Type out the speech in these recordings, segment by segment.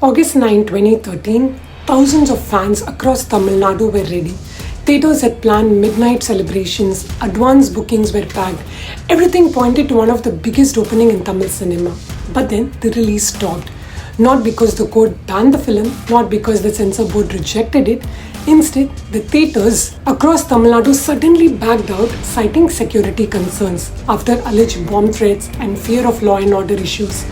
August 9, 2013, thousands of fans across Tamil Nadu were ready. Theatres had planned midnight celebrations, advance bookings were packed. Everything pointed to one of the biggest opening in Tamil cinema. But then the release stopped. Not because the court banned the film, not because the censor board rejected it. Instead, the theatres across Tamil Nadu suddenly backed out, citing security concerns after alleged bomb threats and fear of law and order issues.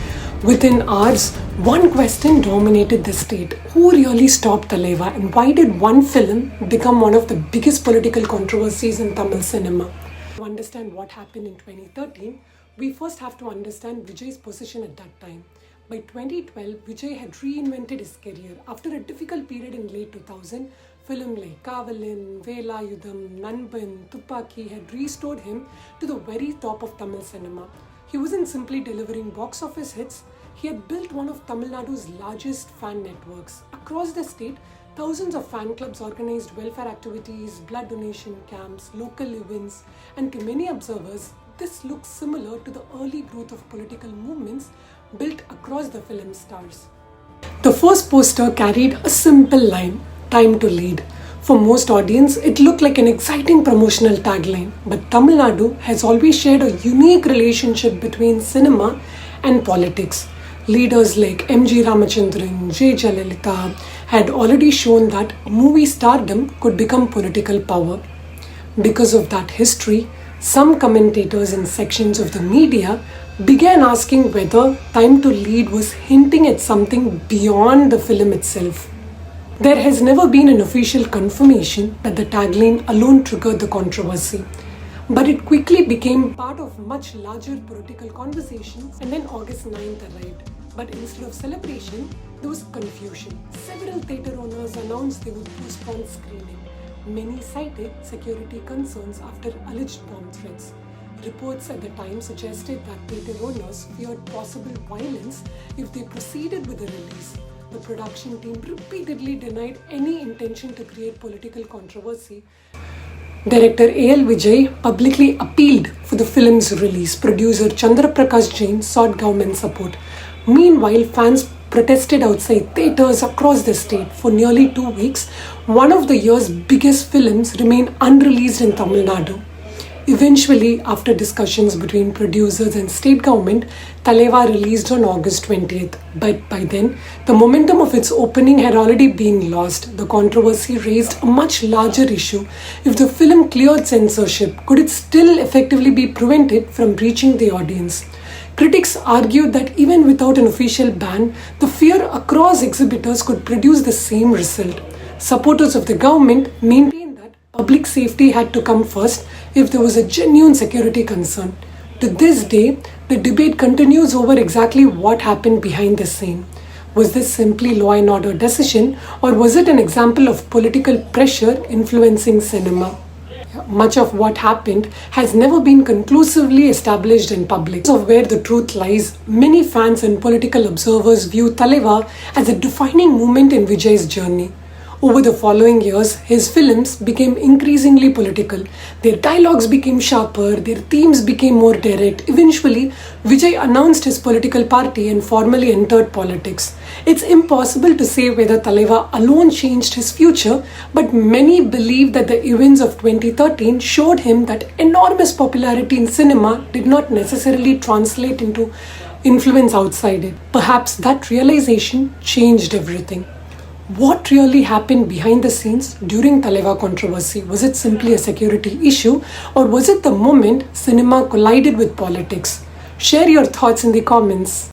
Within hours, one question dominated the state. Who really stopped Thalaivaa, and why did one film become one of the biggest political controversies in Tamil cinema? To understand what happened in 2013, we first have to understand Vijay's position at that time. By 2012, Vijay had reinvented his career. After a difficult period in late 2000, films like Kavalin, Velayudham, Nanban, Thuppakki had restored him to the very top of Tamil cinema. He wasn't simply delivering box office hits, he had built one of Tamil Nadu's largest fan networks. Across the state, thousands of fan clubs organized welfare activities, blood donation camps, local events, and to many observers, this looks similar to the early growth of political movements built across the film stars. The first poster carried a simple line, "Time to lead." For most audience, it looked like an exciting promotional tagline, but Tamil Nadu has always shared a unique relationship between cinema and politics. Leaders like M.G. Ramachandran, J. Jayalalitha had already shown that movie stardom could become political power. Because of that history, some commentators and sections of the media began asking whether Time to Lead was hinting at something beyond the film itself. There has never been an official confirmation that the tagline alone triggered the controversy, but it quickly became part of much larger political conversations. And then August 9th arrived. But instead of celebration, there was confusion. Several theatre owners announced they would postpone screening. Many cited security concerns after alleged bomb threats. Reports at the time suggested that theatre owners feared possible violence if they proceeded with the release. The production team repeatedly denied any intention to create political controversy. Director A.L. Vijay publicly appealed for the film's release. Producer Chandraprakash Jain sought government support. Meanwhile, fans protested outside theatres across the state. For nearly 2 weeks, one of the year's biggest films remained unreleased in Tamil Nadu. Eventually, after discussions between producers and state government, Thalaivaa released on August 20th. But by then, the momentum of its opening had already been lost. The controversy raised a much larger issue. If the film cleared censorship, could it still effectively be prevented from reaching the audience? Critics argued that even without an official ban, the fear across exhibitors could produce the same result. Supporters of the government maintained that public safety had to come first if there was a genuine security concern. To this day, the debate continues over exactly what happened behind the scene. Was this simply law and order decision, or was it an example of political pressure influencing cinema? Much of what happened has never been conclusively established in public. Of where the truth lies, many fans and political observers view Thalaivaa as a defining moment in Vijay's journey. Over the following years, his films became increasingly political. Their dialogues became sharper, their themes became more direct. Eventually, Vijay announced his political party and formally entered politics. It's impossible to say whether Thalaivaa alone changed his future, but many believe that the events of 2013 showed him that enormous popularity in cinema did not necessarily translate into influence outside it. Perhaps that realization changed everything. What really happened behind the scenes during Thalaivaa controversy? Was it simply a security issue, or was it the moment cinema collided with politics? Share your thoughts in the comments.